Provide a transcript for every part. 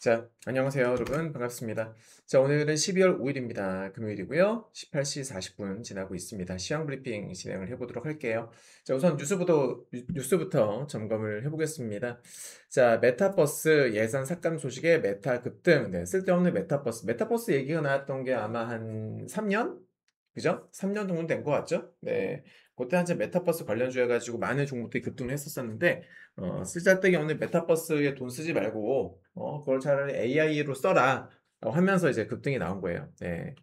자, 안녕하세요, 여러분. 반갑습니다. 자, 오늘은 12월 5일입니다. 금요일이고요. 18시 40분 지나고 있습니다. 시황 브리핑 진행을 해보도록 할게요. 자, 우선 뉴스부터 점검을 해보겠습니다. 자, 메타버스 예산 삭감 소식에 메타 급등. 네, 쓸데없는 메타버스. 메타버스 얘기가 나왔던 게 아마 한 3년? 그죠? 3년 정도 된 것 같죠? 네. 그때 한참 메타버스 관련주여가지고 많은 종목들이 급등을 했었었는데, 쓸데기 없는 메타버스에 돈 쓰지 말고, 그걸 차라리 AI로 써라. 하면서 이제 급등이 나온 거예요. 네.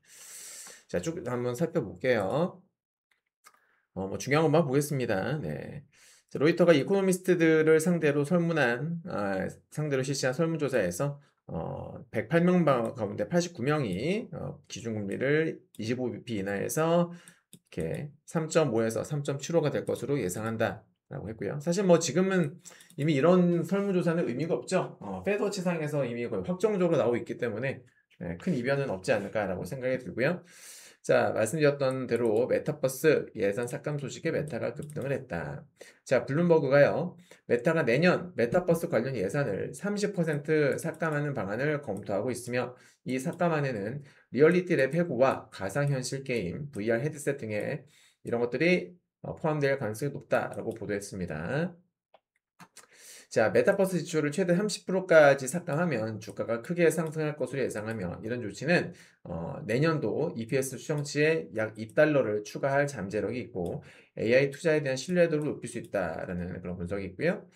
자, 쭉 한번 살펴볼게요. 뭐 중요한 것만 보겠습니다. 네. 자, 로이터가 이코노미스트들을 상대로 실시한 설문조사에서 108명 가운데 89명이 기준금리를 25bp 인하해서 이렇게 3.5에서 3.75가 될 것으로 예상한다. 라고 했고요. 사실 뭐 지금은 이미 이런 설문조사는 의미가 없죠. 페드워치상에서 이미 거의 확정적으로 나오고 있기 때문에 큰 이변은 없지 않을까라고 생각이 들고요. 자, 말씀드렸던 대로 메타버스 예산 삭감 소식에 메타가 급등을 했다. 자, 블룸버그가요. 메타가 내년 메타버스 관련 예산을 30% 삭감하는 방안을 검토하고 있으며 이 삭감안에는 리얼리티 랩 해고와 가상현실 게임, VR 헤드셋 등의 이런 것들이 포함될 가능성이 높다라고 보도했습니다. 자, 메타버스 지출을 최대 30%까지 삭감하면 주가가 크게 상승할 것으로 예상하며 이런 조치는 내년도 EPS 수정치에 약 2달러를 추가할 잠재력이 있고 AI 투자에 대한 신뢰도를 높일 수 있다라는 그런 분석이 있고요.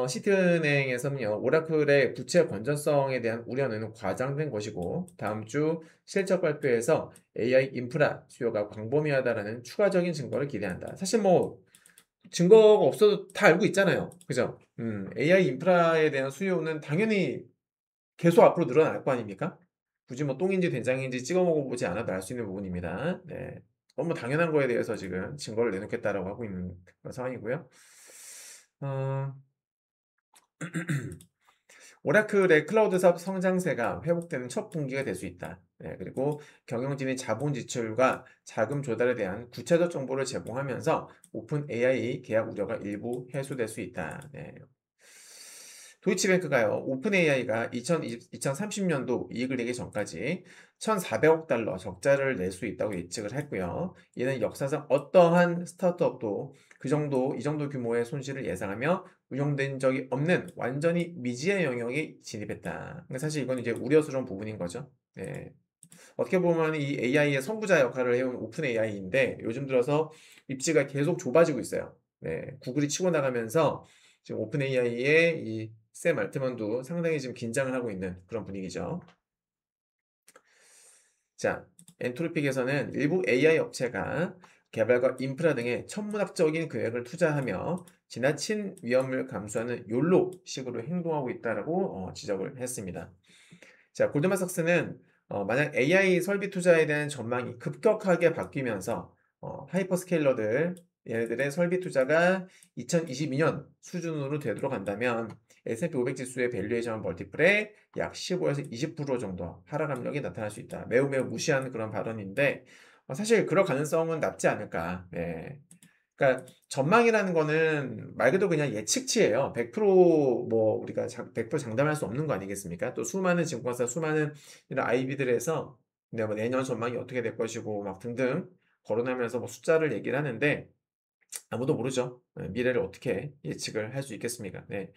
시티은행에서는요, 오라클의 부채 건전성에 대한 우려는 과장된 것이고, 다음 주 실적 발표에서 AI 인프라 수요가 광범위하다라는 추가적인 증거를 기대한다. 사실 뭐, 증거가 없어도 다 알고 있잖아요. 그죠? AI 인프라에 대한 수요는 당연히 계속 앞으로 늘어날 거 아닙니까? 굳이 뭐 똥인지 된장인지 찍어 먹어보지 않아도 알 수 있는 부분입니다. 네. 너무 당연한 거에 대해서 지금 증거를 내놓겠다라고 하고 있는 그런 상황이고요. 어, 오라클의 클라우드 사업 성장세가 회복되는 첫 분기가 될 수 있다. 네, 그리고 경영진의 자본 지출과 자금 조달에 대한 구체적 정보를 제공하면서 오픈 AI 계약 우려가 일부 해소될 수 있다. 네. 도이치뱅크가요, 오픈 AI가 2030년도 이익을 내기 전까지 1,400억 달러 적자를 낼 수 있다고 예측을 했고요. 이는 역사상 어떠한 스타트업도 이 정도 규모의 손실을 예상하며 운영된 적이 없는 완전히 미지의 영역에 진입했다. 그러니까 사실 이건 이제 우려스러운 부분인 거죠. 네. 어떻게 보면 이 AI의 선구자 역할을 해온 오픈 AI인데 요즘 들어서 입지가 계속 좁아지고 있어요. 네. 구글이 치고 나가면서 지금 오픈 AI의 이 샘 알트만도 상당히 지금 긴장을 하고 있는 그런 분위기죠. 자, 엔트로픽에서는 일부 AI 업체가 개발과 인프라 등의 천문학적인 계획을 투자하며 지나친 위험을 감수하는 욜로 식으로 행동하고 있다라고 지적을 했습니다. 자, 골드만삭스는 만약 AI 설비 투자에 대한 전망이 급격하게 바뀌면서 하이퍼스케일러들 얘네들의 설비 투자가 2022년 수준으로 되도록 한다면 S&P 500 지수의 밸류에이션 멀티플에 약 15에서 20% 정도 하락 압력이 나타날 수 있다. 매우 매우 무시한 그런 발언인데 사실 그럴 가능성은 낮지 않을까. 네. 그러니까 전망이라는 거는 말 그대로 그냥 예측치예요. 100%뭐 우리가 100% 장담할 수 없는 거 아니겠습니까? 또 수많은 증권사, 수많은 이런 IB들에서 뭐 내년 전망이 어떻게 될 것이고 막 등등 거론하면서 뭐 숫자를 얘기를 하는데 아무도 모르죠. 네, 미래를 어떻게 예측을 할 수 있겠습니까? 네.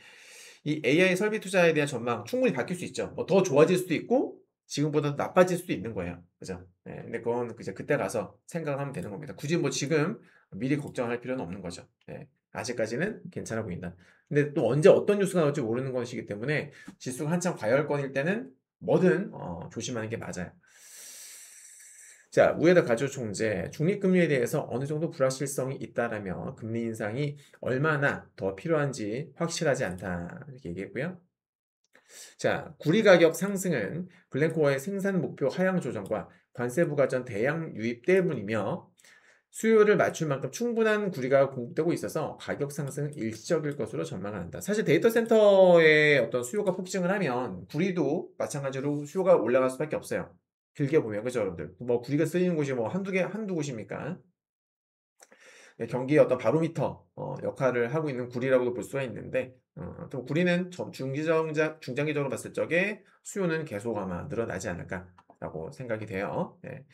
이 AI 설비 투자에 대한 전망 충분히 바뀔 수 있죠. 뭐 더 좋아질 수도 있고 지금보다 나빠질 수도 있는 거예요. 그죠? 네, 근데 그건 이제 그때 가서 생각을 하면 되는 겁니다. 굳이 뭐 지금 미리 걱정할 필요는 없는 거죠. 네, 아직까지는 괜찮아 보인다. 근데 또 언제 어떤 뉴스가 나올지 모르는 것이기 때문에 지수가 한참 과열권일 때는 뭐든 조심하는 게 맞아요. 자, 우에다 가조 총재, 중립금리에 대해서 어느 정도 불확실성이 있다라며 금리 인상이 얼마나 더 필요한지 확실하지 않다 이렇게 얘기했고요. 자, 구리 가격 상승은 글렌코어의 생산 목표 하향 조정과 관세 부과전 대량 유입 때문이며 수요를 맞출 만큼 충분한 구리가 공급되고 있어서 가격 상승은 일시적일 것으로 전망한다. 사실 데이터 센터의 어떤 수요가 폭증을 하면 구리도 마찬가지로 수요가 올라갈 수밖에 없어요. 길게 보면 그죠, 여러분들? 뭐 구리가 쓰이는 곳이 뭐 한두 곳입니까? 경기의 어떤 바로미터 역할을 하고 있는 구리라고도 볼 수가 있는데 또 구리는 중장기적으로 봤을 적에 수요는 계속 아마 늘어나지 않을까라고 생각이 돼요. 예.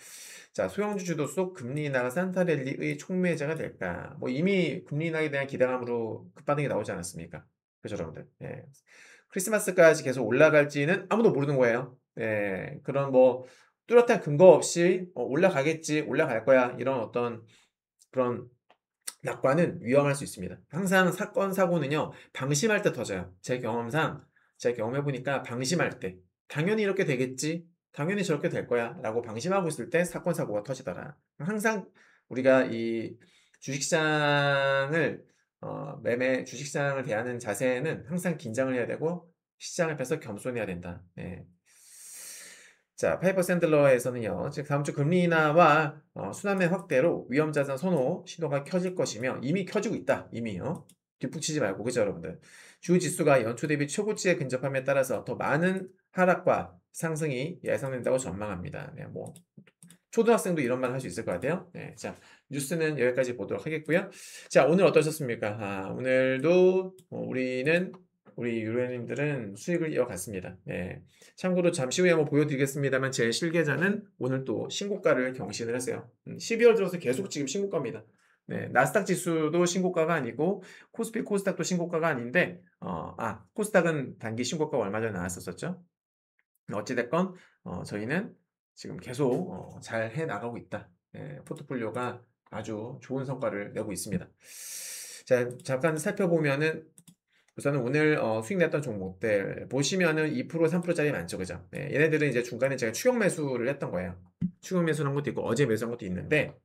자, 소형주 주도 속 금리 인하가 산타랠리의 촉매제가 될까? 뭐 이미 금리 인하에 대한 기대감으로 급반응이 나오지 않았습니까? 그죠, 여러분들? 예. 크리스마스까지 계속 올라갈지는 아무도 모르는 거예요. 예. 그런 뭐 뚜렷한 근거 없이 올라가겠지, 올라갈 거야 이런 어떤 그런 낙관은 위험할 수 있습니다. 항상 사건 사고는요 방심할 때 터져요. 제 경험상 제가 경험해 보니까 방심할 때 당연히 이렇게 되겠지, 당연히 저렇게 될 거야라고 방심하고 있을 때 사건 사고가 터지더라. 항상 우리가 이 주식시장을 매매 주식시장을 대하는 자세는 항상 긴장을 해야 되고 시장 앞에서 겸손해야 된다. 네. 자, 파이퍼 샌들러에서는요, 즉 다음 주 금리 인하와 순환매 확대로 위험자산 선호 신호가 켜질 것이며 이미 켜지고 있다. 이미요. 뒷북치지 말고 그죠, 여러분들. 주 지수가 연초 대비 최고치에 근접함에 따라서 더 많은 하락과 상승이 예상된다고 전망합니다. 네, 뭐 초등학생도 이런 말 할 수 있을 것 같아요. 네, 자, 뉴스는 여기까지 보도록 하겠고요. 자, 오늘 어떠셨습니까? 오늘도 우리 유료님들은 수익을 이어갔습니다. 네. 참고로 잠시 후에 한번 보여드리겠습니다만 제 실계좌는 오늘 또 신고가를 경신을 했어요. 12월 들어서 계속 지금 신고가입니다. 네, 나스닥 지수도 신고가가 아니고 코스피 코스닥도 신고가가 아닌데 코스닥은 단기 신고가가 얼마 전에 나왔었죠. 어찌됐건 저희는 지금 계속 잘 해나가고 있다. 예, 포트폴리오가 아주 좋은 성과를 내고 있습니다. 자, 잠깐 살펴보면은 우선은 오늘 수익 냈던 종목들 보시면은 2% 3%짜리 많죠, 그죠? 네, 얘네들은 이제 중간에 제가 추격 매수를 했던 거예요. 추격 매수한 것도 있고 어제 매수한 것도 있는데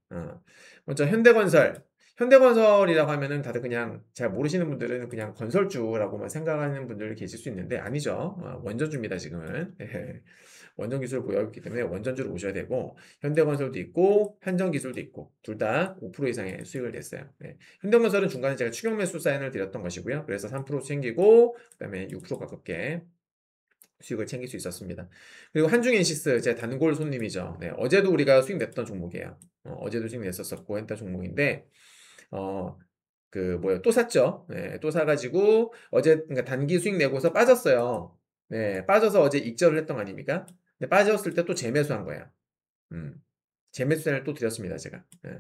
먼저 현대건설이라고 하면은 다들 그냥 잘 모르시는 분들은 그냥 건설주라고만 생각하는 분들 계실 수 있는데 아니죠. 원전주입니다, 지금은. 예. 원전 기술을 보유하기 때문에 원전주로 오셔야 되고 현대건설도 있고 한전기술도 있고 둘 다 5% 이상의 수익을 냈어요. 네. 현대건설은 중간에 제가 추격 매수 사인을 드렸던 것이고요. 그래서 3% 챙기고 그다음에 6% 가깝게 수익을 챙길 수 있었습니다. 그리고 한중엔시스 제 단골 손님이죠. 네, 어제도 우리가 수익 냈던 종목이에요. 어제도 수익 냈었었고 했던 종목인데 어, 또 샀죠. 네, 또 사가지고 어제 그러니까 단기 수익 내고서 빠졌어요. 네, 빠져서 어제 익절을 했던 거 아닙니까? 근데 빠졌을 때 또 재매수한 거예요. 음, 재매수단을 또 드렸습니다, 제가. 네.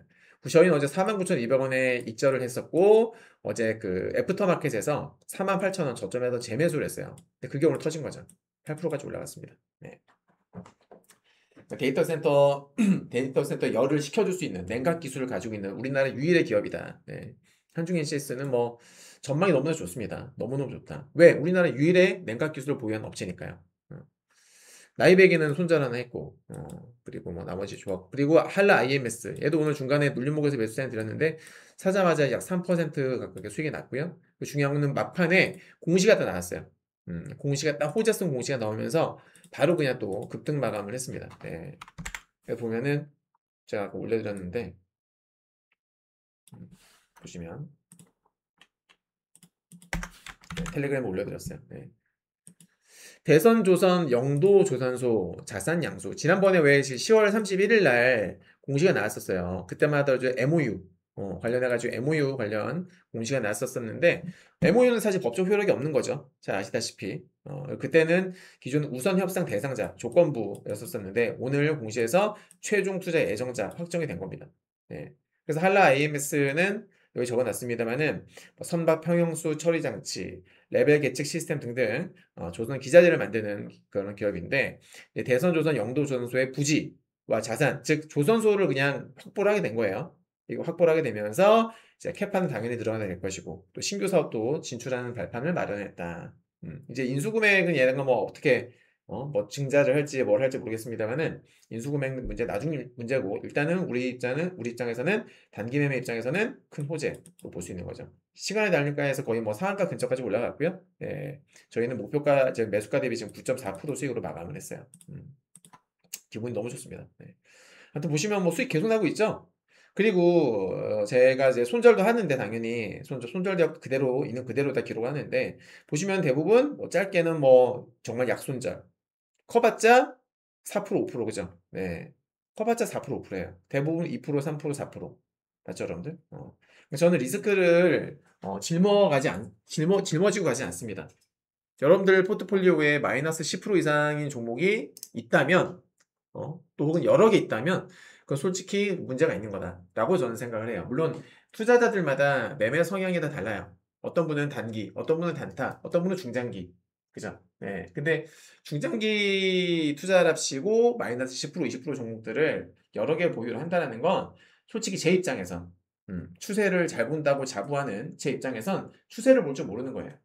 저희는 어제 49,200원에 익절을 했었고 어제 그 애프터마켓에서 48,000원 저점에서 재매수를 했어요. 근데 그게 오늘 터진 거죠. 8%까지 올라갔습니다. 네. 데이터 센터 열을 식혀줄 수 있는 냉각 기술을 가지고 있는 우리나라 유일의 기업이다. 네. 한중NCS는 뭐 전망이 너무나 좋습니다. 너무너무 좋다. 왜? 우리나라 유일의 냉각 기술을 보유한 업체니까요. 나이백에는 손절 하나 했고, 그리고 뭐 나머지 조합, 그리고 한라 IMS, 얘도 오늘 중간에 눌림목에서 매수 사인 드렸는데, 사자마자 약 3% 가깝게 수익이 났고요. 그 중요한 거는 막판에 공시가 다 나왔어요. 공시가 딱 호재성 공시가 나오면서 바로 그냥 또 급등 마감을 했습니다. 네. 여기 보면은 제가 아까 올려드렸는데, 보시면, 네, 텔레그램에 올려드렸어요. 네. 대선조선 영도조선소 자산 양수 지난번에 왜 10월 31일 날 공시가 나왔었어요. 그때마다 이제 MOU 관련해가지고 MOU 관련 공시가 나왔었는데 MOU는 사실 법적 효력이 없는 거죠. 잘 아시다시피 그때는 기존 우선 협상 대상자 조건부였었는데 오늘 공시에서 최종 투자 예정자 확정이 된 겁니다. 네. 그래서 한라 IMS는 여기 적어놨습니다만은 선박 평형수 처리 장치, 레벨 계측 시스템 등등 조선 기자재를 만드는 그런 기업인데 대선조선 영도조선소의 부지와 자산, 즉 조선소를 그냥 확보를 하게 된 거예요. 이거 확보를 하게 되면서 이제 캐파는 당연히 늘어나게 될 것이고 또 신규 사업도 진출하는 발판을 마련했다. 이제 인수금액은 얘네가 뭐 어떻게 뭐 증자를 할지 뭘 할지 모르겠습니다만은 인수금액 문제 나중 문제고 일단은 우리 입장에서는 단기 매매 입장에서는 큰 호재로 볼 수 있는 거죠. 시간의 달리가에서 거의 뭐 상한가 근처까지 올라갔고요. 예, 저희는 목표가 제 매수가 대비 지금 9.4% 수익으로 마감을 했어요. 기분이 너무 좋습니다. 네. 하여튼 보시면 뭐 수익 계속 나고 있죠. 그리고 제가 이제 손절도 하는데 당연히 손절도 그대로 있는 그대로 다 기록하는데 보시면 대부분 뭐 짧게는 뭐 정말 약손절 커봤자 4% 5% 그죠? 네. 커봤자 4% 5%예요. 대부분 2% 3% 4%. 맞죠, 여러분들? 저는 리스크를 짊어지고 가지 않습니다. 여러분들 포트폴리오에 마이너스 10% 이상인 종목이 있다면, 또 혹은 여러 개 있다면, 그건 솔직히 문제가 있는 거다라고 저는 생각을 해요. 물론 투자자들마다 매매 성향이 다 달라요. 어떤 분은 단기, 어떤 분은 단타, 어떤 분은 중장기. 그죠? 네. 근데 중장기 투자랍시고 마이너스 10%, 20% 종목들을 여러 개 보유를 한다는 건 솔직히 제 입장에선 추세를 잘 본다고 자부하는 제 입장에선 추세를 볼 줄 모르는 거예요.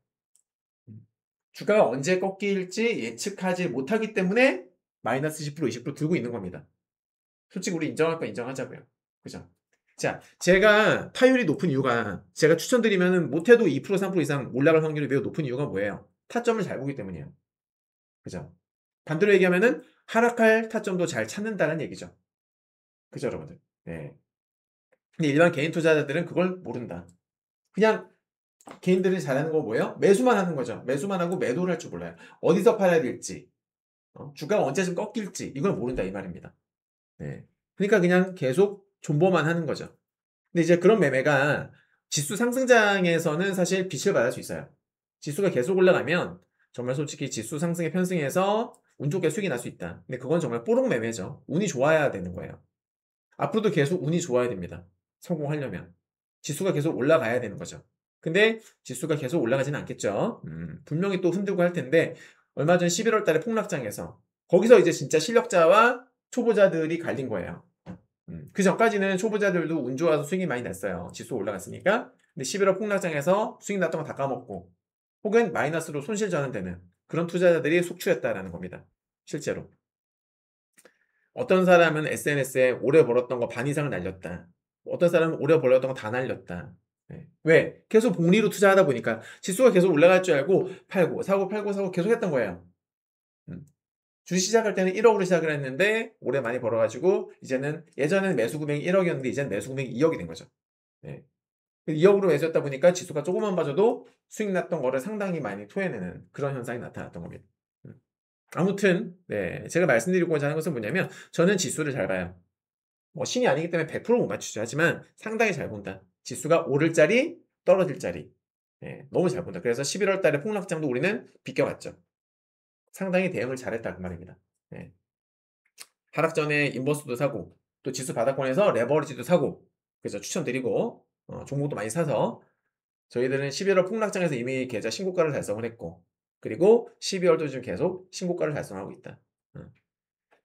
주가가 언제 꺾일지 예측하지 못하기 때문에 마이너스 10%, 20% 들고 있는 겁니다. 솔직히 우리 인정할 건 인정하자고요. 그죠? 자, 제가 타율이 높은 이유가 제가 추천드리면은 못해도 2%, 3% 이상 올라갈 확률이 매우 높은 이유가 뭐예요? 타점을 잘 보기 때문이에요. 그죠? 반대로 얘기하면은 하락할 타점도 잘 찾는다는 얘기죠. 그죠, 여러분들? 네. 근데 일반 개인 투자자들은 그걸 모른다. 그냥 개인들이 잘하는 거 뭐예요? 매수만 하는 거죠. 매수만 하고 매도를 할 줄 몰라요. 어디서 팔아야 될지, 주가가 언제쯤 꺾일지 이걸 모른다 이 말입니다. 네. 그러니까 그냥 계속 존버만 하는 거죠. 근데 이제 그런 매매가 지수 상승장에서는 사실 빛을 발할 수 있어요. 지수가 계속 올라가면 정말 솔직히 지수 상승에 편승해서 운 좋게 수익이 날 수 있다. 근데 그건 정말 뽀록 매매죠. 운이 좋아야 되는 거예요. 앞으로도 계속 운이 좋아야 됩니다. 성공하려면. 지수가 계속 올라가야 되는 거죠. 근데 지수가 계속 올라가지는 않겠죠. 분명히 또 흔들고 할 텐데 얼마 전 11월 달에 폭락장에서 거기서 이제 진짜 실력자와 초보자들이 갈린 거예요. 그 전까지는 초보자들도 운 좋아서 수익이 많이 났어요. 지수 올라갔으니까. 근데 11월 폭락장에서 수익 났던 거 다 까먹고 혹은 마이너스로 손실 전환되는 그런 투자자들이 속출했다라는 겁니다. 실제로. 어떤 사람은 SNS에 오래 벌었던 거 반 이상을 날렸다. 어떤 사람은 오래 벌었던 거 다 날렸다. 네. 왜? 계속 복리로 투자하다 보니까 지수가 계속 올라갈 줄 알고 팔고 사고 팔고 사고 계속 했던 거예요. 음. 주식 시작할 때는 1억으로 시작을 했는데 올해 많이 벌어가지고 이제는 예전에는 매수 금액이 1억이었는데 이제는 매수 금액이 2억이 된 거죠. 네. 2억으로 매수했다 보니까 지수가 조금만 빠져도 수익 났던 거를 상당히 많이 토해내는 그런 현상이 나타났던 겁니다. 음. 아무튼 네, 제가 말씀드리고자 하는 것은 뭐냐면 저는 지수를 잘 봐요. 뭐 신이 아니기 때문에 100%못 맞추죠. 하지만 상당히 잘 본다. 지수가 오를 자리, 떨어질 자리. 예, 너무 잘 본다. 그래서 11월 달에 폭락장도 우리는 비껴갔죠. 상당히 대응을 잘했다 그 말입니다. 예. 하락 전에 인버스도 사고 또 지수 바닥권에서 레버리지도 사고 그래서 추천드리고 종목도 많이 사서 저희들은 11월 폭락장에서 이미 계좌 신고가를 달성을 했고 그리고 12월도 지금 계속 신고가를 달성하고 있다.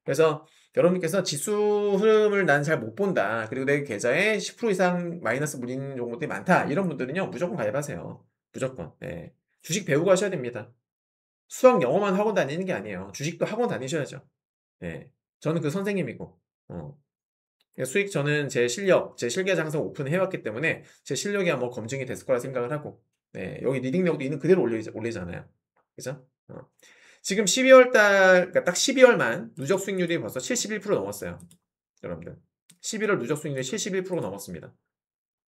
그래서 여러분께서 지수 흐름을 난 잘 못 본다. 그리고 내 계좌에 10% 이상 마이너스 물린 종목들이 많다. 이런 분들은요. 무조건 가입하세요. 무조건. 네. 주식 배우고 하셔야 됩니다. 수학 영어만 학원 다니는 게 아니에요. 주식도 학원 다니셔야죠. 네. 저는 그 선생님이고. 수익 저는 제 실력, 제 실계좌 항상 오픈해왔기 때문에 제 실력이 뭐 검증이 됐을 거라 생각을 하고 네. 여기 리딩력도 있는 그대로 올리잖아요. 그죠? 지금 12월 달, 그러니까 딱 12월만 누적 수익률이 벌써 71% 넘었어요. 여러분들. 11월 누적 수익률이 71% 넘었습니다.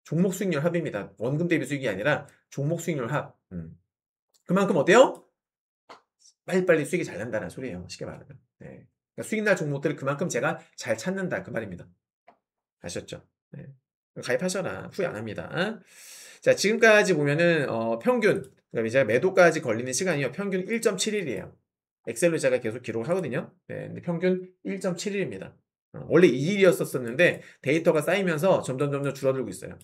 종목 수익률 합입니다. 원금 대비 수익이 아니라 종목 수익률 합. 그만큼 어때요? 빨리빨리 수익이 잘 난다는 소리예요. 쉽게 말하면. 네. 그러니까 수익 날 종목들을 그만큼 제가 잘 찾는다. 그 말입니다. 아셨죠? 네. 가입하셔라. 후회 안 합니다. 자, 지금까지 보면은, 평균, 그러니까 이제 매도까지 걸리는 시간이요. 평균 1.7일이에요. 엑셀로 제가 계속 기록을 하거든요. 네, 근데 평균 1.7일입니다. 원래 2일이었었는데 데이터가 쌓이면서 점점 줄어들고 있어요.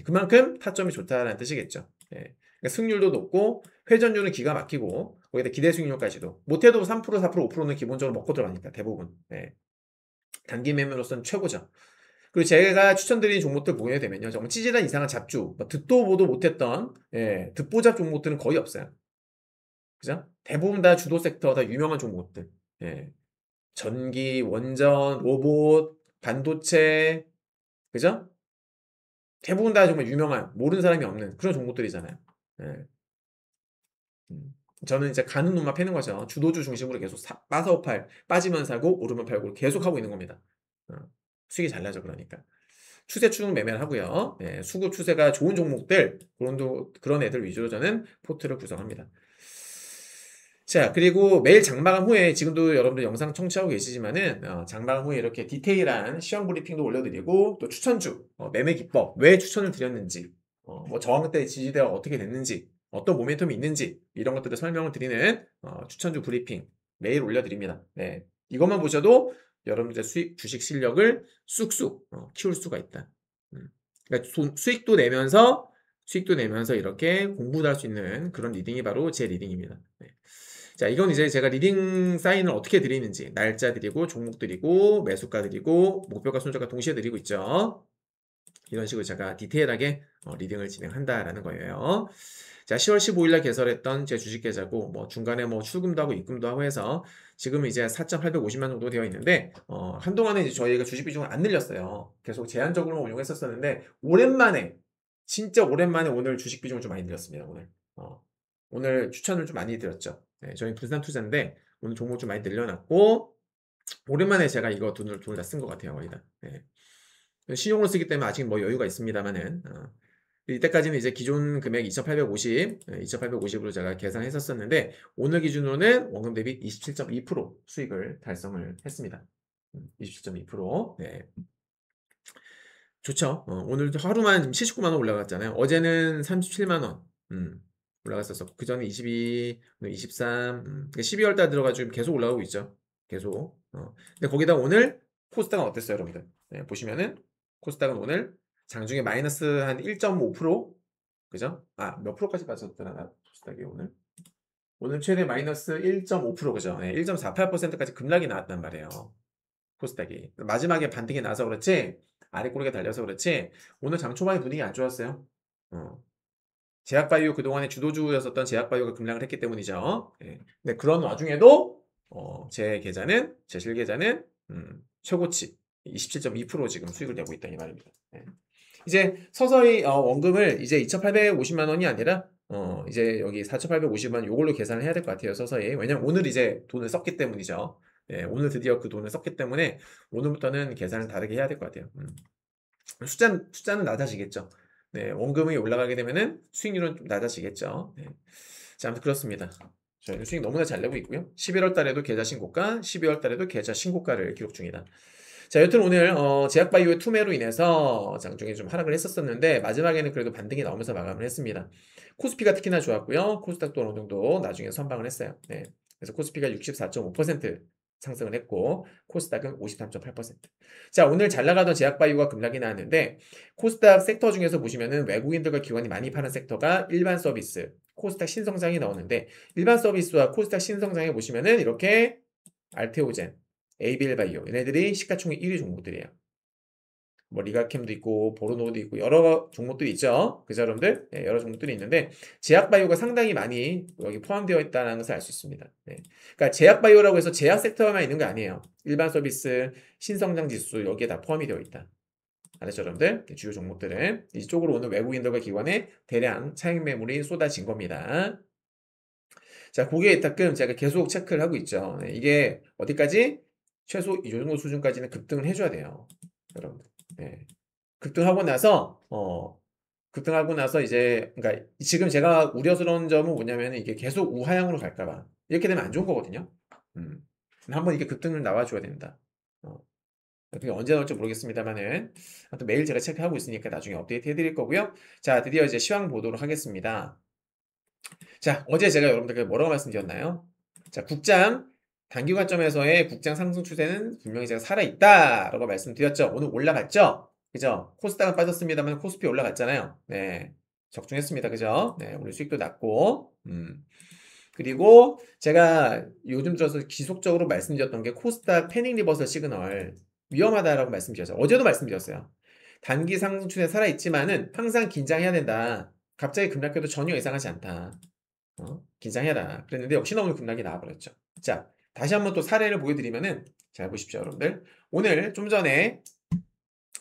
그만큼 타점이 좋다는 뜻이겠죠. 네. 그러니까 승률도 높고 회전율은 기가 막히고 거기다 기대 수익률까지도 못해도 3%, 4%, 5%는 기본적으로 먹고 들어가니까 대부분. 네. 단기 매매로서는 최고죠. 그리고 제가 추천드린 종목들 보게 되면요. 정말 찌질한 이상한 잡주, 뭐 듣도 보도 못했던 듣보잡 종목들은 거의 없어요. 그죠? 대부분 다 주도 섹터, 다 유명한 종목들. 예. 전기, 원전, 로봇, 반도체, 그죠? 대부분 다 정말 유명한, 모르는 사람이 없는 그런 종목들이잖아요. 예. 저는 이제 가는 놈만 패는 거죠. 주도주 중심으로 계속 빠서 빠지면 사고, 오르면 팔고 계속 하고 있는 겁니다. 수익이 잘 나죠, 그러니까. 추세추 매매를 하고요. 예, 수급 추세가 좋은 종목들, 그런 애들 위주로 저는 포트를 구성합니다. 자, 그리고 매일 장마감 후에 지금도 여러분들 영상 청취하고 계시지만은 장마감 후에 이렇게 디테일한 시황 브리핑도 올려드리고 또 추천주, 매매 기법, 왜 추천을 드렸는지, 뭐 저항 때 지지대가 어떻게 됐는지, 어떤 모멘텀이 있는지 이런 것들을 설명을 드리는 추천주 브리핑 매일 올려드립니다. 네, 이것만 보셔도 여러분들의 주식 실력을 쑥쑥 키울 수가 있다. 그러니까 수익도 내면서 이렇게 공부도 할 수 있는 그런 리딩이 바로 제 리딩입니다. 네. 자, 이건 이제 제가 리딩 사인을 어떻게 드리는지, 날짜 드리고, 종목 드리고, 매수가 드리고, 목표가 손절가 동시에 드리고 있죠. 이런 식으로 제가 디테일하게 리딩을 진행한다라는 거예요. 자, 10월 15일 날 개설했던 제 주식 계좌고, 뭐 중간에 뭐 출금도 하고 입금도 하고 해서 지금 이제 4,850만 정도 되어 있는데, 한동안에 이제 저희가 주식 비중을 안 늘렸어요. 계속 제한적으로만 운용했었었는데, 진짜 오랜만에 오늘 주식 비중을 좀 많이 늘렸습니다, 오늘. 오늘 추천을 좀 많이 드렸죠. 네, 저희 분산 투자인데, 오늘 종목 좀 많이 늘려놨고, 오랜만에 제가 이거 돈을 다 쓴 것 같아요, 거의 다. 네. 신용으로 쓰기 때문에 아직 뭐 여유가 있습니다만은, 이때까지는 이제 기존 금액 2,850으로 제가 계산했었었는데, 오늘 기준으로는 원금 대비 27.2% 수익을 달성을 했습니다. 27.2%. 네. 좋죠. 오늘도 하루만 79만 원 올라갔잖아요. 어제는 37만 원. 올라갔었어. 그 전에 22, 23, 12월 달 들어가지고 계속 올라가고 있죠. 계속. 근데 거기다 오늘 코스닥은 어땠어요, 여러분들? 네, 보시면은 코스닥은 오늘 장중에 마이너스 한 1.5%? 그죠? 몇 프로까지 빠졌더라, 코스닥이 오늘? 오늘 최대 마이너스 1.5%, 그죠? 네, 1.48%까지 급락이 나왔단 말이에요. 코스닥이. 마지막에 반등이 나서 그렇지, 아래 꼬리가 달려서 그렇지, 오늘 장 초반에 분위기 안 좋았어요. 제약바이오 그동안에 주도주였었던 제약바이오가 급락을 했기 때문이죠. 네. 근데 그런 와중에도 제 실계좌는 최고치 27.2% 지금 수익을 내고 있다 이 말입니다. 네. 이제 서서히 원금을 이제 2,850만 원이 아니라 이제 여기 4,850만 원 요걸로 계산을 해야 될 것 같아요. 서서히. 왜냐면 오늘 이제 돈을 썼기 때문이죠. 네, 오늘 드디어 그 돈을 썼기 때문에 오늘부터는 계산을 다르게 해야 될 것 같아요. 숫자는 낮아지겠죠. 네, 원금이 올라가게 되면은 수익률은 좀 낮아지겠죠. 네. 자, 아무튼 그렇습니다. 저희는 수익 너무나 잘 내고 있고요. 11월 달에도 계좌 신고가, 12월 달에도 계좌 신고가를 기록 중이다. 자, 여튼 오늘 제약바이오의 투매로 인해서 장중에 좀 하락을 했었는데 마지막에는 그래도 반등이 나오면서 마감을 했습니다. 코스피가 특히나 좋았고요. 코스닥도 어느 정도 나중에 선방을 했어요. 네. 그래서 코스피가 64.5% 상승을 했고 코스닥은 53.8%. 자, 오늘 잘 나가던 제약바이오가 급락이 나왔는데 코스닥 섹터 중에서 보시면은 외국인들과 기관이 많이 파는 섹터가 일반 서비스, 코스닥 신성장이 나오는데 일반 서비스와 코스닥 신성장에 보시면은 이렇게 알테오젠, 에이빌바이오 얘네들이 시가총액 1위 종목들이에요. 뭐 리가캠도 있고 보르노도 있고 여러 종목들이 있죠. 그죠, 여러분들? 네, 여러 종목들이 있는데 제약바이오가 상당히 많이 여기 포함되어 있다는 것을 알 수 있습니다. 네. 그러니까 제약바이오라고 해서 제약 섹터만 있는 거 아니에요. 일반 서비스, 신성장 지수 여기에 다 포함이 되어 있다. 알았죠, 여러분들? 주요 종목들은 이쪽으로 오는 외국인들과 기관의 대량 차익 매물이 쏟아진 겁니다. 자, 고객 예탁금 제가 계속 체크를 하고 있죠. 네, 이게 어디까지? 최소 이 정도 수준까지는 급등을 해줘야 돼요. 여러분들. 네. 급등하고 나서 이제, 그러니까 지금 제가 우려스러운 점은 뭐냐면 이게 계속 우하향으로 갈까봐. 이렇게 되면 안 좋은 거거든요. 한번 이게 급등을 나와줘야 된다. 어떻게 언제 나올지 모르겠습니다만은 아무튼 매일 제가 체크하고 있으니까 나중에 업데이트 해드릴 거고요. 자, 드디어 이제 시황 보도록 하겠습니다. 자, 어제 제가 여러분들께 뭐라고 말씀드렸나요? 자, 단기 관점에서의 국장 상승 추세는 분명히 제가 살아있다라고 말씀드렸죠. 오늘 올라갔죠? 그죠? 코스닥은 빠졌습니다만 코스피 올라갔잖아요. 네. 적중했습니다. 그죠? 네. 오늘 수익도 났고. 그리고 제가 요즘 들어서 지속적으로 말씀드렸던 게 코스닥 패닉 리버설 시그널 위험하다라고 말씀드렸죠. 어제도 말씀드렸어요. 단기 상승 추세 살아있지만은 항상 긴장해야 된다. 갑자기 급락해도 전혀 예상하지 않다. 긴장해라. 그랬는데 역시나 오늘 급락이 나와버렸죠. 자, 다시 한번 또 사례를 보여드리면은 잘 보십시오, 여러분들. 오늘 좀 전에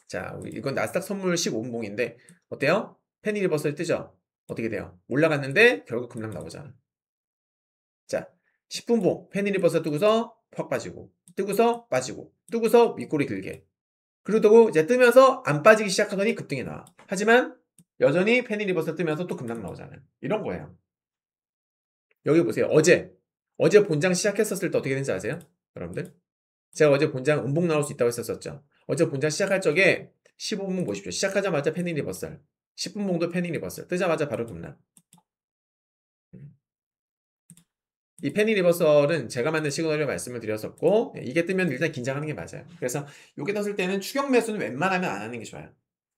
자, 이건 나스닥 선물 15분봉인데 어때요? 패닉 리버설 뜨죠? 어떻게 돼요? 올라갔는데 결국 급락 나오잖아. 자, 10분봉 패닉 리버설 뜨고서 퍽 빠지고 뜨고서 빠지고 뜨고서 윗꼬리 길게 그러고 이제 뜨면서 안 빠지기 시작하더니 급등이 나와. 하지만 여전히 패닉 리버설 뜨면서 또 급락 나오잖아요. 이런 거예요. 여기 보세요. 어제 본장 시작했었을 때 어떻게 되는지 아세요? 여러분들? 제가 어제 본장 음봉 나올 수 있다고 했었죠. 어제 본장 시작할 적에 15분 보십시오. 시작하자마자 패닉 리버설. 10분 봉도 패닉 리버설. 뜨자마자 바로 급락. 음. 이 패닉 리버설은 제가 만든 시그널을 말씀을 드렸었고, 이게 뜨면 일단 긴장하는 게 맞아요. 그래서 이게 떴을 때는 추격 매수는 웬만하면 안 하는 게 좋아요.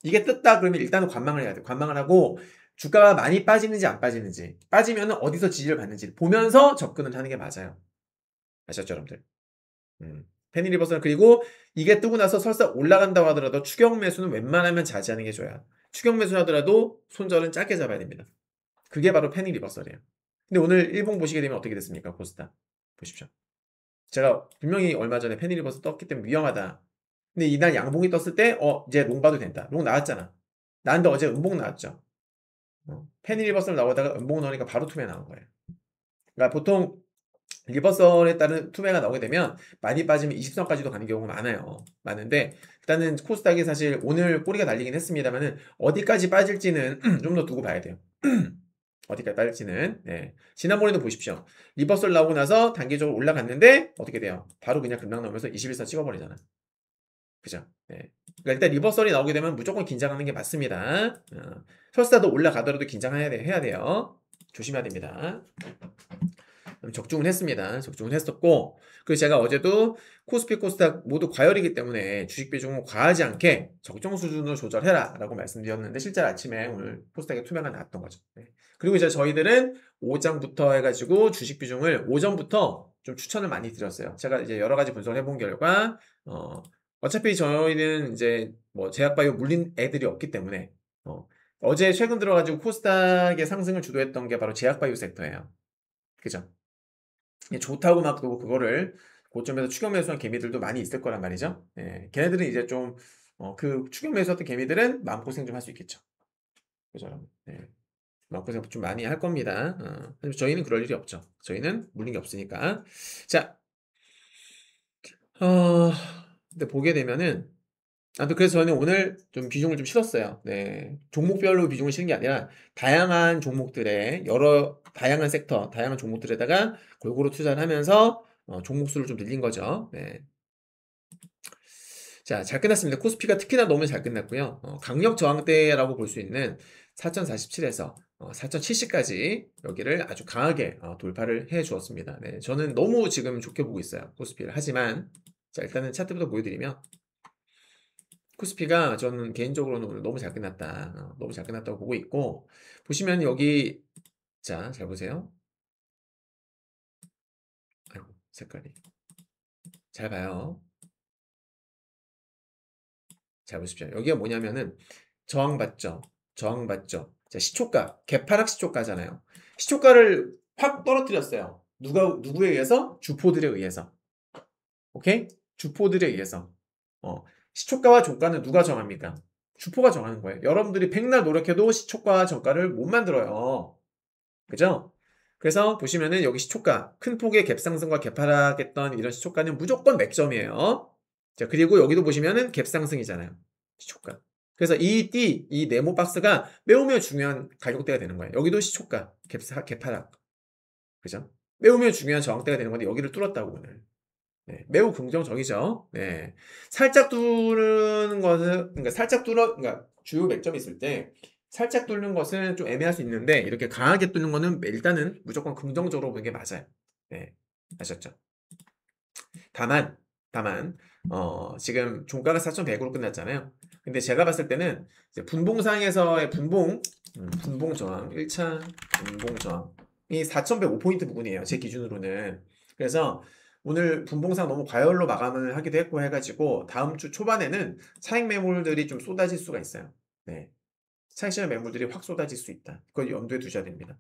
이게 떴다 그러면 일단은 관망을 해야 돼요. 관망을 하고 주가가 많이 빠지는지 안 빠지는지, 빠지면 어디서 지지를 받는지 보면서 접근을 하는 게 맞아요. 아셨죠, 여러분들? 패닉 리버설. 그리고 이게 뜨고 나서 설사 올라간다고 하더라도 추격 매수는 웬만하면 자제하는 게 좋아요. 추격 매수 하더라도 손절은 짧게 잡아야 됩니다. 그게 바로 패닉 리버설이에요. 근데 오늘 일봉 보시게 되면 어떻게 됐습니까? 코스닥 보십시오. 제가 분명히 얼마 전에 패닉 리버설 떴기 때문에 위험하다. 근데 이날 양봉이 떴을 때 이제 롱 봐도 된다. 롱 나왔잖아. 나는데 어제 음봉 나왔죠. 패닉 리버설 나오다가 음봉 나오니까 바로 투매 나온 거예요. 그러니까 보통 리버설에 따른 투매가 나오게 되면 많이 빠지면 20선까지도 가는 경우가 많아요. 많은데 일단은 코스닥이 사실 오늘 꼬리가 날리긴 했습니다만은 어디까지 빠질지는 좀 더 두고 봐야 돼요. 어디까지 빠질지는. 네. 지난번에도 보십시오. 리버설 나오고 나서 단기적으로 올라갔는데 어떻게 돼요? 바로 그냥 급락 나오면서 21선 찍어버리잖아. 그죠? 네. 그러니까 일단 리버설이 나오게 되면 무조건 긴장하는 게 맞습니다. 설사도 올라가더라도 긴장해야 돼요. 조심해야 됩니다. 적중을 했습니다. 적중을 했었고, 그리고 제가 어제도 코스피 코스닥 모두 과열이기 때문에 주식 비중은 과하지 않게 적정 수준으로 조절해라 라고 말씀드렸는데 실제 아침에 오늘 코스닥에 투매가 나왔던 거죠. 네. 그리고 이제 저희들은 오장부터 해가지고 주식 비중을 오전부터 좀 추천을 많이 드렸어요. 제가 이제 여러 가지 분석을 해본 결과 어차피 저희는 이제 뭐 제약바이오 물린 애들이 없기 때문에 어제 최근 들어가지고 코스닥의 상승을 주도했던 게 바로 제약바이오 섹터예요. 그죠? 좋다고 막 그거를 고점에서 추격 매수한 개미들도 많이 있을 거란 말이죠. 예, 걔네들은 이제 좀 그 추격 매수했던 개미들은 마음고생 좀 할 수 있겠죠. 그죠, 여러분? 예, 마음고생 좀 많이 할 겁니다. 하지만 저희는 그럴 일이 없죠. 저희는 물린 게 없으니까. 자, 근데 보게 되면은 아무튼 그래서 저는 오늘 좀 비중을 좀 실었어요. 네. 종목별로 비중을 실은 게 아니라 다양한 종목들의 여러 다양한 섹터, 다양한 종목들에다가 골고루 투자를 하면서 종목 수를 좀 늘린 거죠. 네. 자, 잘 끝났습니다. 코스피가 특히나 너무 잘 끝났고요. 강력 저항대라고 볼 수 있는 4047에서 4070까지 여기를 아주 강하게 돌파를 해 주었습니다. 네, 저는 너무 지금 좋게 보고 있어요. 코스피를. 하지만 자, 일단은 차트부터 보여드리면 코스피가 저는 개인적으로는 오늘 너무 잘 끝났다. 너무 잘 끝났다고 보고 있고, 보시면 여기, 자, 잘 보세요. 아이고, 색깔이. 잘 봐요. 잘 보십시오. 여기가 뭐냐면은 저항받죠. 저항받죠. 자, 시초가, 개파락 시초가잖아요. 시초가를 확 떨어뜨렸어요. 누구에 의해서? 주포들에 의해서. 오케이? 주포들에 의해서. 시초가와 종가는 누가 정합니까? 주포가 정하는 거예요. 여러분들이 백날 노력해도 시초가와 정가를 못 만들어요. 그죠? 그래서 보시면은 여기 시초가, 큰 폭의 갭상승과 갭하락했던 이런 시초가는 무조건 맥점이에요. 자, 그리고 여기도 보시면은 갭상승이잖아요. 시초가. 그래서 이 네모 박스가 매우 중요한 가격대가 되는 거예요. 여기도 시초가, 갭하락. 그죠? 매우 중요한 저항대가 되는 건데 여기를 뚫었다고 오늘. 네, 매우 긍정적이죠. 네. 살짝 뚫는 것은, 그러니까 주요 맥점이 있을 때, 살짝 뚫는 것은 좀 애매할 수 있는데, 이렇게 강하게 뚫는 거는 일단은 무조건 긍정적으로 보는 게 맞아요. 네. 아셨죠? 다만, 지금 종가가 4,100으로 끝났잖아요. 근데 제가 봤을 때는, 이제 분봉상에서의 분봉 저항, 1차 분봉 저항이 4,105포인트 부분이에요. 제 기준으로는. 그래서, 오늘 분봉상 너무 과열로 마감을 하기도 했고 해가지고 다음 주 초반에는 차익 매물들이 좀 쏟아질 수가 있어요. 네. 차익 실현 매물들이 확 쏟아질 수 있다. 그걸 염두에 두셔야 됩니다.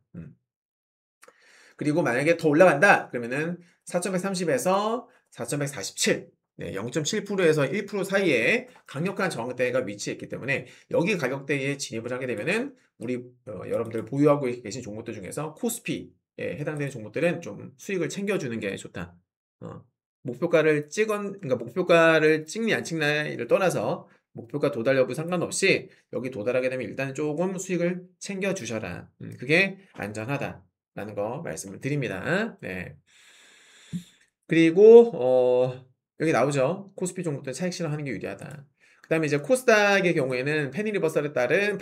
그리고 만약에 더 올라간다 그러면은 4,130에서 4,147 네, 0.7%에서 1% 사이에 강력한 저항대가 위치해 있기 때문에 여기 가격대에 진입을 하게 되면은 우리 여러분들 보유하고 계신 종목들 중에서 코스피에 해당되는 종목들은 좀 수익을 챙겨주는 게 좋다. 그러니까 목표가를 찍니 안 찍나를 떠나서 목표가 도달 여부 상관없이 여기 도달하게 되면 일단 조금 수익을 챙겨 주셔라. 그게 안전하다라는 거 말씀을 드립니다. 네. 그리고 여기 나오죠. 코스피 종목들 차익 실현하는 게 유리하다. 그다음에 이제 코스닥의 경우에는 페니리버설에 따른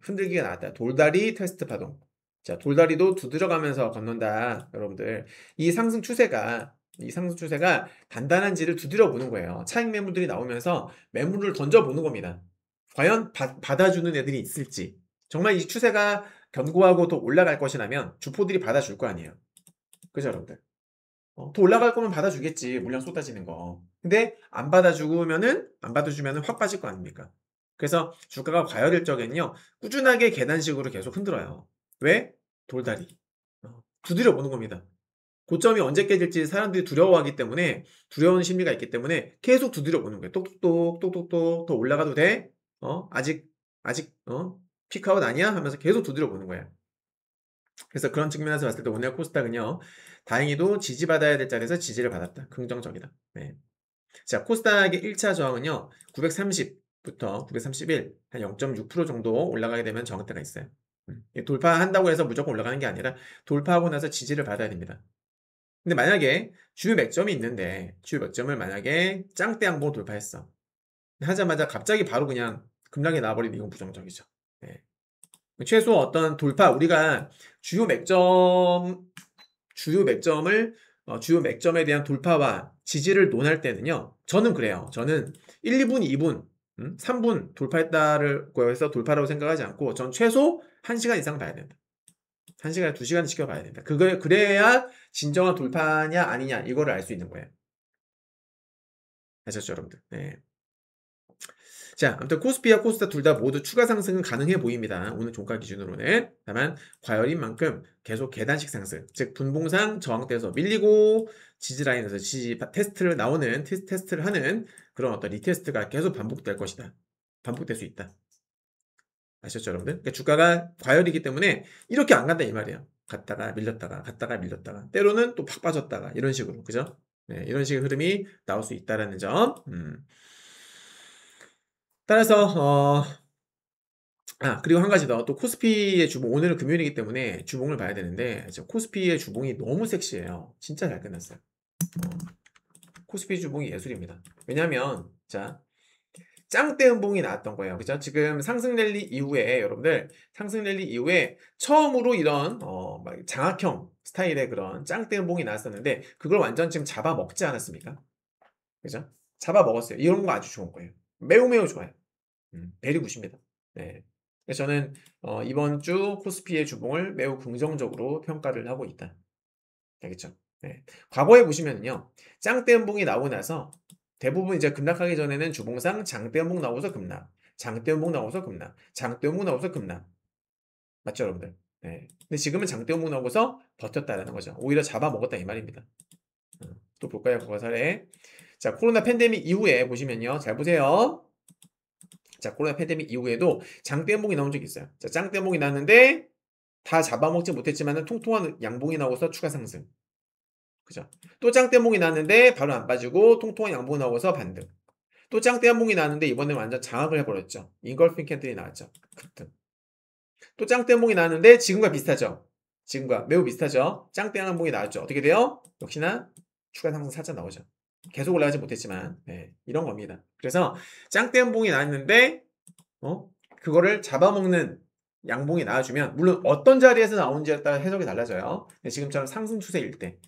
흔들기가 나왔다. 돌다리 테스트 파동. 자, 돌다리도 두드려가면서 걷는다. 여러분들. 이 상승 추세가 단단한지를 두드려 보는 거예요. 차익 매물들이 나오면서 매물을 던져 보는 겁니다. 과연 받아주는 애들이 있을지. 정말 이 추세가 견고하고 더 올라갈 것이라면 주포들이 받아줄 거 아니에요. 그죠, 여러분들? 더 올라갈 거면 받아주겠지. 물량 쏟아지는 거. 근데 안 받아주면은 확 빠질 거 아닙니까? 그래서 주가가 과열일 적에는요, 꾸준하게 계단식으로 계속 흔들어요. 왜? 돌다리. 두드려 보는 겁니다. 고점이 언제 깨질지 사람들이 두려워하기 때문에, 두려운 심리가 있기 때문에 계속 두드려 보는 거예요. 똑똑똑, 똑똑똑, 더 올라가도 돼? 아직, 피크아웃 아니야? 하면서 계속 두드려 보는 거예요. 그래서 그런 측면에서 봤을 때 오늘 코스닥은요, 다행히도 지지받아야 될 자리에서 지지를 받았다. 긍정적이다. 네. 자, 코스닥의 1차 저항은요, 930부터 931, 한 0.6% 정도 올라가게 되면 저항대가 있어요. 돌파한다고 해서 무조건 올라가는 게 아니라 돌파하고 나서 지지를 받아야 됩니다. 근데 만약에 주요 맥점이 있는데, 주요 맥점을 만약에 짱대 항봉 돌파했어. 하자마자 갑자기 바로 그냥 급락이 나와버리면 이건 부정적이죠. 네. 최소 어떤 돌파, 우리가 주요 맥점, 주요 맥점에 대한 돌파와 지지를 논할 때는요, 저는 그래요. 저는 1, 2분, 2분, 3분 돌파했다를 거에서 돌파라고 생각하지 않고, 전 최소 1시간 이상 봐야 된다. 1시간, 2시간 지켜봐야 된다. 그래야 진정한 돌파냐, 아니냐, 이거를 알 수 있는 거예요. 아셨죠, 여러분들? 네. 자, 아무튼 코스피와 코스닥 둘 다 모두 추가 상승은 가능해 보입니다. 오늘 종가 기준으로는. 다만 과열인 만큼 계속 계단식 상승, 즉 분봉상 저항대에서 밀리고 지지라인에서 지지 테스트를 나오는 테스트를 하는 그런 어떤 리테스트가 계속 반복될 것이다. 반복될 수 있다. 아셨죠, 여러분들? 그러니까 주가가 과열이기 때문에 이렇게 안 간다 이 말이에요. 갔다가 밀렸다가 갔다가 밀렸다가 때로는 또 팍 빠졌다가 이런 식으로, 그죠? 네, 이런 식의 흐름이 나올 수 있다라는 점. 따라서 그리고 한 가지 더. 또 코스피의 주봉, 오늘은 금요일이기 때문에 주봉을 봐야 되는데, 코스피의 주봉이 너무 섹시해요. 진짜 잘 끝났어요. 코스피 주봉이 예술입니다. 왜냐면, 자, 짱대 음봉이 나왔던 거예요. 그죠? 지금 상승 랠리 이후에, 여러분들, 상승 랠리 이후에 처음으로 이런, 막 장악형 스타일의 그런 짱대 음봉이 나왔었는데, 그걸 완전 지금 잡아먹지 않았습니까? 그죠? 잡아먹었어요. 이런 거 아주 좋은 거예요. 매우 매우 좋아요. 베리 굿입니다. 네. 그래서 저는 이번 주 코스피의 주봉을 매우 긍정적으로 평가를 하고 있다. 알겠죠? 네. 과거에 보시면요, 짱대 음봉이 나오고 나서 대부분 이제 급락하기 전에는 주봉상 장대 음봉 나오고서 급락, 장대 음봉 나오고서 급락, 장대 음봉 나오고서 급락. 맞죠, 여러분들? 네. 근데 지금은 장대 음봉 나오고서 버텼다라는 거죠. 오히려 잡아먹었다 이 말입니다. 또 볼까요, 그거 사례? 자, 코로나 팬데믹 이후에 보시면요, 잘 보세요. 자, 코로나 팬데믹 이후에도 장대음봉이 나온 적이 있어요. 자, 짱대음봉이 나왔는데 다 잡아먹지 못했지만은 통통한 양봉이 나오고서 추가 상승. 그죠? 또 짱대음봉이 나왔는데 바로 안 빠지고 통통한 양봉이 나오고서 반등. 또 짱대음봉이 나왔는데 이번에 완전 장악을 해버렸죠. 인걸핑 캔들이 나왔죠. 급등. 또 짱대음봉이 나왔는데 지금과 비슷하죠. 지금과 매우 비슷하죠. 짱대음봉이 나왔죠. 어떻게 돼요? 역시나 추가 상승 살짝 나오죠. 계속 올라가지 못했지만, 네, 이런 겁니다. 그래서 짱대음봉이 나왔는데 그거를 잡아먹는 양봉이 나와주면, 물론 어떤 자리에서 나오는지에 따라 해석이 달라져요. 지금처럼 상승 추세일 때,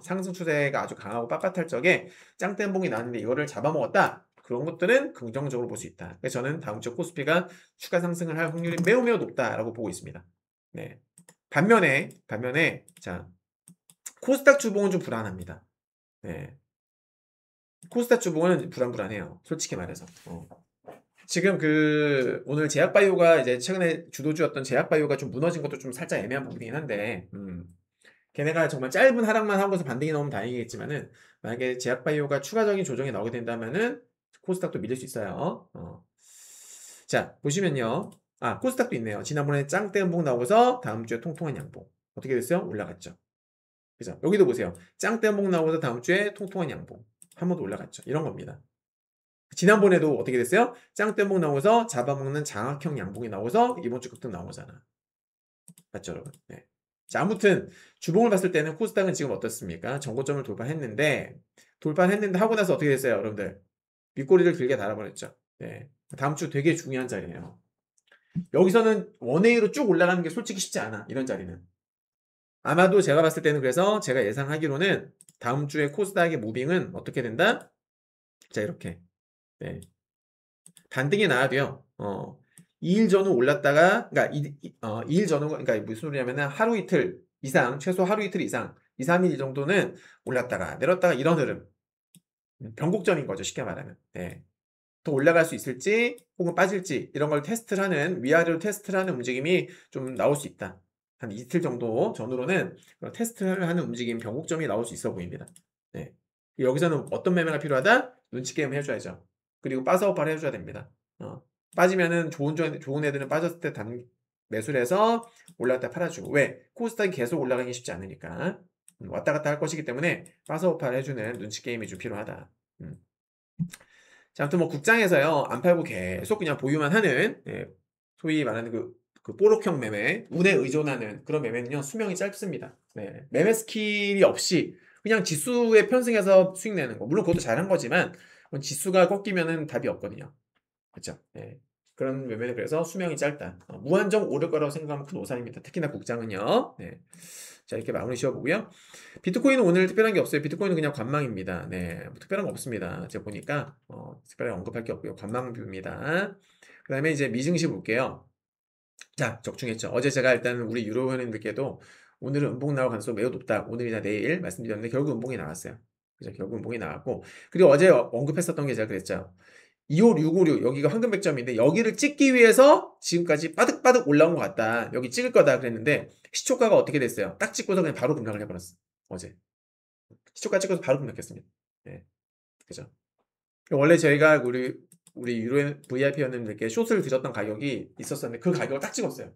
상승 추세가 아주 강하고 빳빳할 적에 짱대음봉이 나왔는데 이거를 잡아먹었다. 그런 것들은 긍정적으로 볼 수 있다. 그래서 저는 다음 주 코스피가 추가 상승을 할 확률이 매우 매우 높다라고 보고 있습니다. 네. 반면에, 자, 코스닥 주봉은 좀 불안합니다. 네. 코스닥 주봉은 불안해요. 솔직히 말해서. 지금 오늘 제약바이오가 이제 최근에 주도주였던 제약바이오가 좀 무너진 것도 좀 살짝 애매한 부분이긴 한데, 걔네가 정말 짧은 하락만 하고서 반등이 나오면 다행이겠지만은, 만약에 제약바이오가 추가적인 조정이 나오게 된다면은, 코스닥도 밀릴 수 있어요. 자, 보시면요. 코스닥도 있네요. 지난번에 짱대 음봉 나오고서 다음 주에 통통한 양봉. 어떻게 됐어요? 올라갔죠. 그죠? 여기도 보세요. 짱대 음봉 나오고서 다음 주에 통통한 양봉. 한 번 더 올라갔죠. 이런 겁니다. 지난번에도 어떻게 됐어요? 짱대봉 나오고서 잡아먹는 장악형 양봉이 나오고서 이번 주 급등 나오잖아. 맞죠, 여러분? 네. 자, 아무튼 주봉을 봤을 때는 코스닥은 지금 어떻습니까? 정고점을 돌파했는데 하고 나서 어떻게 됐어요, 여러분들? 윗꼬리를 길게 달아버렸죠. 네. 다음 주 되게 중요한 자리예요. 여기서는 원웨이로 쭉 올라가는 게 솔직히 쉽지 않아. 이런 자리는. 아마도 제가 봤을 때는 그래서 제가 예상하기로는 다음 주에 코스닥의 무빙은 어떻게 된다? 자, 이렇게. 네. 반등이 나야 돼요. 2일 전후 올랐다가, 그러니까 2일 전후, 그러니까 무슨 소리냐면은 하루 이틀 이상, 최소 하루 이틀 이상, 2, 3일 정도는 올랐다가 내렸다가 이런 흐름. 변곡점인 거죠, 쉽게 말하면. 네. 더 올라갈 수 있을지, 혹은 빠질지, 이런 걸 테스트를 하는, 위아래로 테스트를 하는 움직임이 좀 나올 수 있다. 한 이틀 정도 전후로는 그런 테스트를 하는 움직임, 변곡점이 나올 수 있어 보입니다. 네. 여기서는 어떤 매매가 필요하다? 눈치 게임 해줘야죠. 그리고 빠사오파를 해줘야 됩니다. 빠지면은 좋은 애들은 빠졌을 때 매수를 해서 올라갈 때 팔아주고. 왜? 코스닥이 계속 올라가기 쉽지 않으니까. 왔다 갔다 할 것이기 때문에 빠사오파를 해주는 눈치 게임이 좀 필요하다. 자, 아무튼 뭐 국장에서요, 안 팔고 계속 그냥 보유만 하는, 예, 소위 말하는 그 뽀록형 매매, 운에 의존하는 그런 매매는요, 수명이 짧습니다. 네, 매매 스킬이 없이 그냥 지수에 편승해서 수익 내는 거. 물론 그것도 잘한 거지만, 지수가 꺾이면은 답이 없거든요. 그렇죠? 예. 그런 매매는 그래서 수명이 짧다. 무한정 오를 거라고 생각하면 큰 오산입니다. 특히나 국장은요. 네. 자, 이렇게 마무리 지어보고요. 비트코인은 오늘 특별한 게 없어요. 비트코인은 그냥 관망입니다. 네, 뭐 특별한 거 없습니다. 제가 보니까 특별하게 언급할 게 없고요. 관망뷰입니다. 그 다음에 이제 미증시 볼게요. 자, 적중했죠. 어제 제가 일단 우리 유로 회원님들께도 오늘은 음봉 나올 가능성이 매우 높다. 오늘이나 내일 말씀드렸는데 결국 음봉이 나왔어요. 그죠? 결국 음봉이 나왔고, 그리고 어제 언급했었던 게 제가 그랬죠. 25656 여기가 황금 백점인데 여기를 찍기 위해서 지금까지 빠득빠득 올라온 것 같다. 여기 찍을 거다 그랬는데 시초가가 어떻게 됐어요? 딱 찍고서 그냥 바로 급락을 해버렸어. 어제 시초가 찍어서 바로 급락했습니다. 네, 그죠? 원래 저희가 우리 유로 VIP 회원님들께 숏을 드렸던 가격이 있었었는데 그 가격을 딱 찍었어요.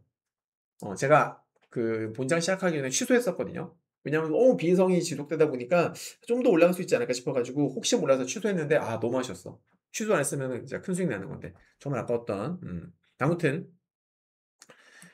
제가 그 본장 시작하기 전에 취소했었거든요. 왜냐하면 너무 비성이 지속되다 보니까 좀 더 올라갈 수 있지 않을까 싶어가지고 혹시 몰라서 취소했는데 너무 아쉬웠어. 취소 안 했으면 진짜 큰 수익 나는 건데 정말 아까웠던. 아무튼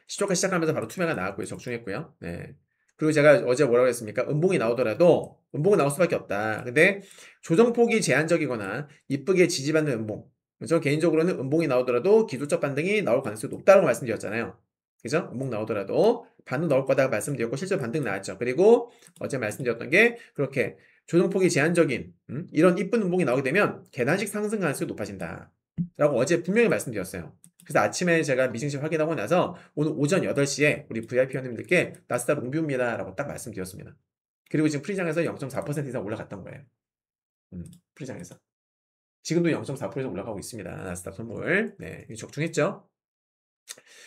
시초가 시작하면서 바로 투매가 나왔고요. 적중했고요. 네. 그리고 제가 어제 뭐라고 했습니까? 음봉이 나오더라도 음봉은 나올 수밖에 없다. 근데 조정폭이 제한적이거나 이쁘게 지지받는 음봉. 저 개인적으로는 음봉이 나오더라도 기술적 반등이 나올 가능성이 높다고 말씀드렸잖아요. 그죠? 음봉 나오더라도 반등 나올 거다 말씀드렸고 실제 반등 나왔죠. 그리고 어제 말씀드렸던 게 그렇게 조정폭이 제한적인 이런 이쁜 음봉이 나오게 되면 계단식 상승 가능성이 높아진다. 라고 어제 분명히 말씀드렸어요. 그래서 아침에 제가 미증시 확인하고 나서 오늘 오전 8시에 우리 VIP 회원님들께 나스닥 롱뷰입니다 라고 딱 말씀드렸습니다. 그리고 지금 프리장에서 0.4% 이상 올라갔던 거예요. 프리장에서. 지금도 0.4% 이상 올라가고 있습니다. 나스닥 선물. 네, 적중했죠?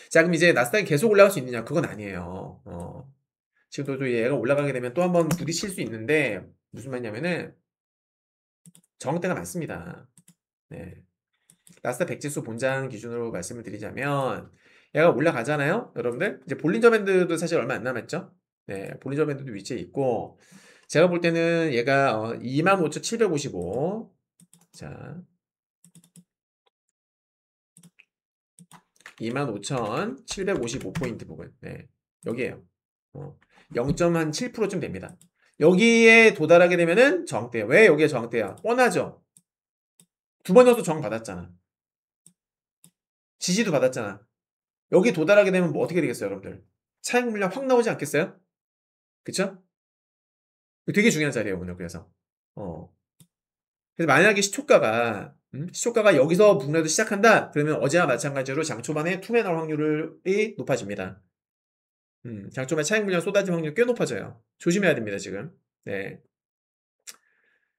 자, 그럼 이제 나스닥이 계속 올라갈 수 있느냐? 그건 아니에요. 지금도 얘가 올라가게 되면 또 한번 부딪힐 수 있는데 무슨 말이냐면은 저항대가 많습니다. 네. 나스닥 100지수 본장 기준으로 말씀을 드리자면 얘가 올라가잖아요. 여러분들 이제 볼린저 밴드도 사실 얼마 안 남았죠. 네, 볼린저 밴드도 위치에 있고 제가 볼 때는 얘가 25,755 자 25,755포인트 부분 네, 여기에요. 0.7%쯤 됩니다. 여기에 도달하게 되면은 저항대예요. 왜 여기에 저항대야? 뻔하죠. 두 번 연속 저항 받았잖아. 지지도 받았잖아. 여기 도달하게 되면 뭐 어떻게 되겠어요, 여러분들? 차익 물량 확 나오지 않겠어요? 그쵸? 되게 중요한 자리예요, 오늘 그래서. 어. 그래서 만약에 시초가가 여기서 북락을 시작한다? 그러면 어제와 마찬가지로 장 초반에 투매 나올 확률이 높아집니다. 장 초반에 차익 물량 쏟아질 확률이 꽤 높아져요. 조심해야 됩니다, 지금. 네.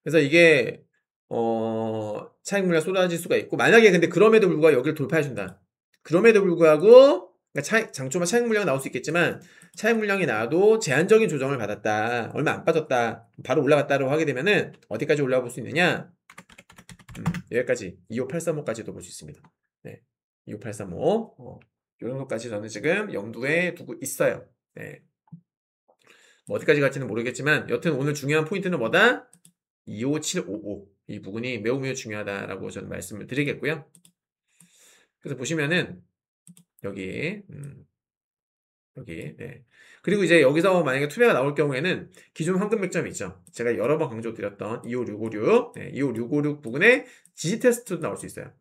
그래서 이게, 차익 물량 쏟아질 수가 있고, 만약에 근데 그럼에도 불구하고 여기를 돌파해준다. 그럼에도 불구하고, 그러니까 장초반 차익 물량이 나올 수 있겠지만, 차익 물량이 나와도 제한적인 조정을 받았다. 얼마 안 빠졌다. 바로 올라갔다고 하게 되면은, 어디까지 올라가 볼 수 있느냐? 여기까지, 25835까지도 볼 수 있습니다. 네. 25835. 요 정도까지 저는 지금 염두에 두고 있어요. 네. 뭐 어디까지 갈지는 모르겠지만, 여튼 오늘 중요한 포인트는 뭐다? 25755. 이 부분이 매우 중요하다라고 저는 말씀을 드리겠고요. 그래서 보시면은, 여기 여기. 네. 그리고 이제 여기서 만약에 투매가 나올 경우에는 기존 황금 맥점이 있죠. 제가 여러 번 강조드렸던 25656, 네, 25656 부근에 지지 테스트도 나올 수 있어요.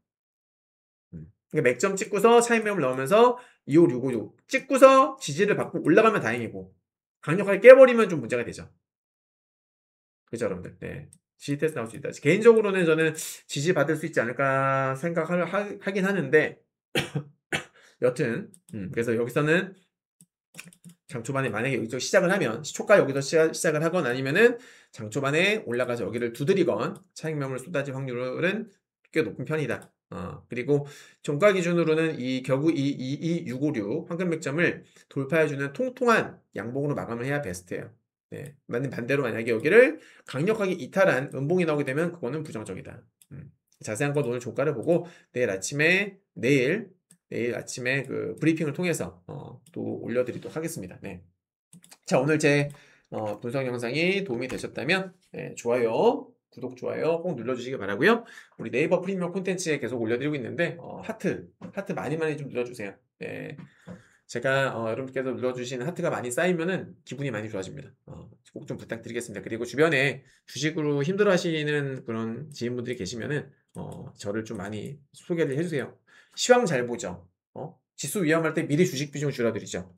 그러니까 맥점 찍고서 차익 매물 넣으면서 25656 찍고서 지지를 받고 올라가면 다행이고 강력하게 깨버리면 좀 문제가 되죠. 그죠, 여러분들? 네. 지지 테스트 나올 수 있다. 개인적으로는 저는 지지 받을 수 있지 않을까 하긴 하는데 여튼 그래서 여기서는 장 초반에 만약에 여기서 시작을 하면 시초가 여기서 시작을 하건 아니면은 장 초반에 올라가서 여기를 두드리건 차익 매물 쏟아질 확률은 꽤 높은 편이다. 그리고 종가 기준으로는 이 결국 이 22656 황금 맥점을 돌파해주는 통통한 양봉으로 마감을 해야 베스트예요. 네. 반대로 만약에 여기를 강력하게 이탈한 음봉이 나오게 되면 그거는 부정적이다. 자세한 건 오늘 종가를 보고 내일 아침에 그 브리핑을 통해서 또 올려드리도록 하겠습니다. 네. 자, 오늘 제 분석 영상이 도움이 되셨다면 네, 좋아요, 구독, 좋아요 꼭 눌러주시기 바라고요. 우리 네이버 프리미엄 콘텐츠에 계속 올려드리고 있는데 하트 많이 좀 눌러주세요. 네. 제가 여러분께서 눌러주신 하트가 많이 쌓이면은 기분이 많이 좋아집니다. 꼭 좀 부탁드리겠습니다. 그리고 주변에 주식으로 힘들어하시는 그런 지인분들이 계시면은 저를 좀 많이 소개를 해주세요. 시황 잘 보죠. 지수 위험할 때 미리 주식 비중 줄여드리죠.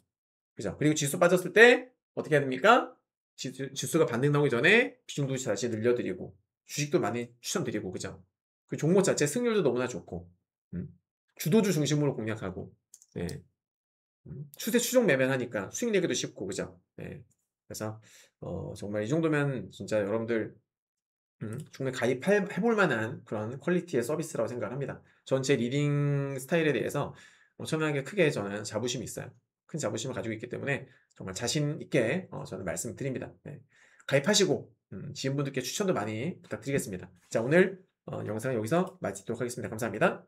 그죠? 그리고 지수 빠졌을 때 어떻게 해야 됩니까? 지수가 반등 나오기 전에 비중도 다시 늘려드리고 주식도 많이 추천드리고 그죠? 그 종목 자체 승률도 너무나 좋고 주도주 중심으로 공략하고 네. 추세 추종 매매하니까 수익 내기도 쉽고 그죠? 네. 그래서 정말 이 정도면 진짜 여러분들 충분히 가입해볼 만한 그런 퀄리티의 서비스라고 생각을 합니다. 전 제 리딩 스타일에 대해서 엄청나게 크게 저는 자부심이 있어요. 큰 자부심을 가지고 있기 때문에 정말 자신 있게 저는 말씀드립니다. 네. 가입하시고 지인분들께 추천도 많이 부탁드리겠습니다. 자, 오늘 영상 여기서 마치도록 하겠습니다. 감사합니다.